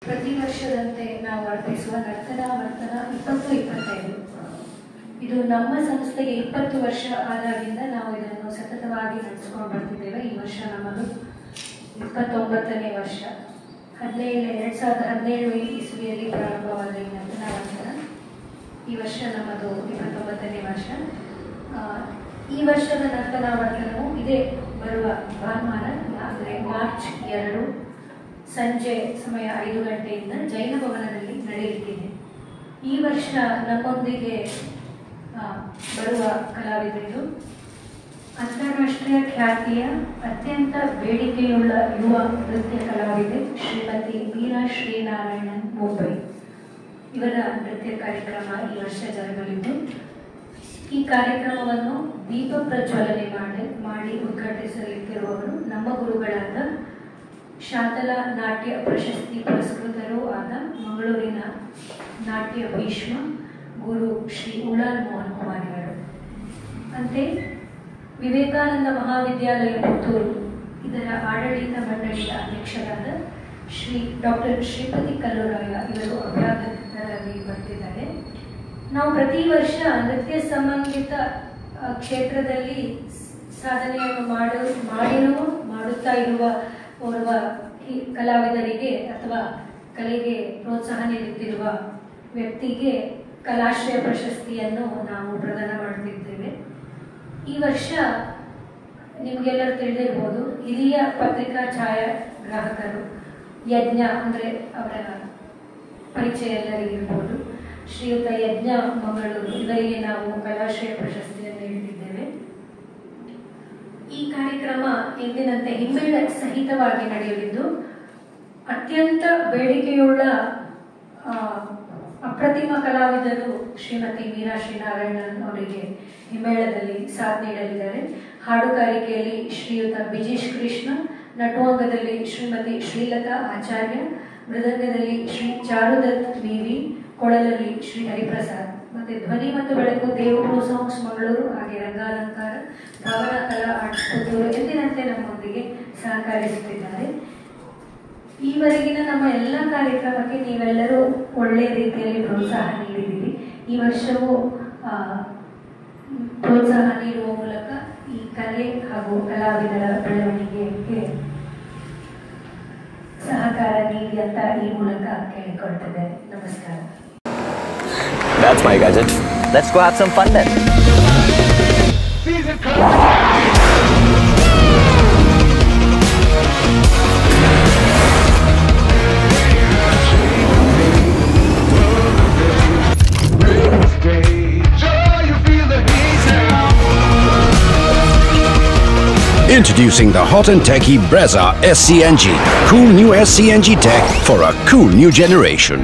ಪ್ರತಿ ವರ್ಷದಂತೆ ನಾವು ಅರ್ಪಿಸುವ ನರ್ತನ ವರ್ತನ 2025 ಇದು ನಮ್ಮ ಸಂಸ್ಥೆಗೆ 20 ವರ್ಷ ಆದಾಗಿಂದ ನಾವು ಇದನ್ನು ಸತತವಾಗಿ ನಡೆಸಿಕೊಂಡು ಬರ್ತಿದ್ದೇವೆ. ಈ ವರ್ಷ ನಮ್ಮದು 29ನೇ ವರ್ಷ. 2017 ಇಸ್ವಿಯಲ್ಲಿ ಪ್ರಾರಂಭವಾದ ಈ ನರ್ತನ ವರ್ತನ ಈ ವರ್ಷ ನಮ್ಮದು 29ನೇ ವರ್ಷ. ಈ ವರ್ಷದ ನರ್ತನ ವರ್ತನವು ಇದೇ ಬರುವ ಭಾನುವಾರ ಅಂದರೆ ಮಾರ್ಚ್ 2 ಸಂಜೆ ಸಮಯ 5 ಗಂಟೆಯಿಂದ ಜೈನ ಭವನದಲ್ಲಿ ನಡೆಯಲಿದೆ. ಈ ವರ್ಷ ನಮ್ಮೊಂದಿಗೆ ಬರುವ ಕಲಾವಿದರು ಅಂತಾರಾಷ್ಟ್ರೀಯ ಖ್ಯಾತಿಯ ಅತ್ಯಂತ ಬೇಡಿಕೆಯುಳ್ಳ ಯುವ ನೃತ್ಯ ಕಲಾವಿದೆ ಶ್ರೀಮತಿ ಮೀರಾ ಶ್ರೀನಾರಾಯಣನ್ ಮುಂಬೈ. ಇವರ ನೃತ್ಯ ಕಾರ್ಯಕ್ರಮ ಈ ವರ್ಷ ಜರುಗಲಿದ್ದು, ಈ ಕಾರ್ಯಕ್ರಮವನ್ನು ದೀಪ ಪ್ರಜ್ವಲನೆ ಮಾಡಿ ಉದ್ಘಾಟಿಸಲಿಕ್ಕಿರುವವರು ನಮ್ಮ ಗುರುಗಳಾದ ಶಾಂತಲಾ ನಾಟ್ಯ ಪ್ರಶಸ್ತಿ ಪುರಸ್ಕೃತರೂ ಆದ ಮಂಗಳೂರಿನ ನಾಟ್ಯ ಭೀಷ್ಮ ಗುರು ಶ್ರೀ ಉಳ್ಳಾಲ್ ಮೋಹನ್ ಕುಮಾರಿಗಳು. ಅಂತೆ ವಿವೇಕಾನಂದ ಮಹಾವಿದ್ಯಾಲಯ ಪುತ್ತೂರು ಇದರ ಆಡಳಿತ ಮಂಡಳಿಯ ಅಧ್ಯಕ್ಷರಾದ ಶ್ರೀ ಡಾಕ್ಟರ್ ಶ್ರೀಪತಿ ಕಲ್ಲುರಾಯ ಇವರು ಅಭ್ಯಾಗತರಾಗಿ ಬರ್ತಿದ್ದಾರೆ. ನಾವು ಪ್ರತಿ ವರ್ಷ ನೃತ್ಯ ಸಂಬಂಧಿತ ಕ್ಷೇತ್ರದಲ್ಲಿ ಸಾಧನೆಯನ್ನು ಮಾಡುತ್ತಾ ಇರುವ ಓರ್ವ ಕಲಾವಿದರಿಗೆ ಅಥವಾ ಕಲೆಗೆ ಪ್ರೋತ್ಸಾಹ ನೀಡುತ್ತಿರುವ ವ್ಯಕ್ತಿಗೆ ಕಲಾಶ್ರಯ ಪ್ರಶಸ್ತಿಯನ್ನು ನಾವು ಪ್ರದಾನ ಮಾಡುತ್ತಿದ್ದೇವೆ. ಈ ವರ್ಷ ನಿಮಗೆಲ್ಲರೂ ತಿಳಿದಿರ್ಬೋದು, ಹಿರಿಯ ಪತ್ರಿಕಾ ಛಾಯಾಗ್ರಾಹಕರು ಯಜ್ಞ ಅಂದರೆ ಅವರ ಪರಿಚಯ ಎಲ್ಲರಿಗಿರ್ಬೋದು, ಶ್ರೀಯುತ ಯಜ್ಞ ಮಂಗಳೂರು ಇವರಿಗೆ ನಾವು ಕಲಾಶ್ರಯ ಪ್ರಶಸ್ತಿಯನ್ನು ನೀಡುತ್ತಿದ್ದೇವೆ. ಈ ಕಾರ್ಯಕ್ರಮ ಎಂದಿನಂತೆ ಹಿಮ್ಮೇಳ ಸಹಿತವಾಗಿ ನಡೆಯಲಿದ್ದು, ಅತ್ಯಂತ ಬೇಡಿಕೆಯುಳ್ಳ ಅಪ್ರತಿಮ ಕಲಾವಿದರು ಶ್ರೀಮತಿ ಮೀರಾ ಶ್ರೀನಾರಾಯಣನ್ ಅವರಿಗೆ ಹಿಮ್ಮೇಳದಲ್ಲಿ ಸಾಥ್ ನೀಡಲಿದ್ದಾರೆ. ಹಾಡುಗಾರಿಕೆಯಲ್ಲಿ ಶ್ರೀಯುತ ಬಿಜೇಶ್ ಕೃಷ್ಣ, ನಟುವಂಗದಲ್ಲಿ ಶ್ರೀಮತಿ ಶ್ರೀಲತಾ ಆಚಾರ್ಯ, ಮೃದಂಗದಲ್ಲಿ ಶ್ರೀ ಚಾರುದತ್ ವಿವಿ, ಕೊಳಲಲ್ಲಿ ಶ್ರೀ ಹರಿಪ್ರಸಾದ್, ಮತ್ತೆ ಧ್ವನಿ ಮತ್ತು ಬೆಳಕು ದೇವರು ಸಾಂಗ್ಸ್ ಮಂಗಳೂರು, ಹಾಗೆ ರಂಗಾಲಂಕಾರ ಭಾವನಾ ಕಲಾ ಆರ್ಟ್ಸ್ ಪುತ್ತೂರು ಎಂದಿನಂತೆ ನಮ್ಮೊಂದಿಗೆ ಸಹಕರಿಸುತ್ತಿದ್ದಾರೆ. ಈವರೆಗಿನ ನಮ್ಮ ಎಲ್ಲ ಕಾರ್ಯಕ್ರಮಕ್ಕೆ ನೀವೆಲ್ಲರೂ ಒಳ್ಳೆಯ ರೀತಿಯಲ್ಲಿ ಪ್ರೋತ್ಸಾಹ ನೀಡಿದ್ದೀರಿ. ಈ ವರ್ಷವೂ ಪ್ರೋತ್ಸಾಹ ನೀಡುವ ಮೂಲಕ ಈ ಕಲೆ ಹಾಗೂ ಕಲಾವಿದರ ಬೆಳವಣಿಗೆಗೆ ಸಹಕಾರ ನೀಡಿ ಅಂತ ಈ ಮೂಲಕ ಕೇಳಿಕೊಳ್ತಿದ್ದೇನೆ. ನಮಸ್ಕಾರ. That's my gadget. Let's go have some fun then. Introducing the hot and techy Brezza SCNG. Cool new SCNG tech for a cool new generation.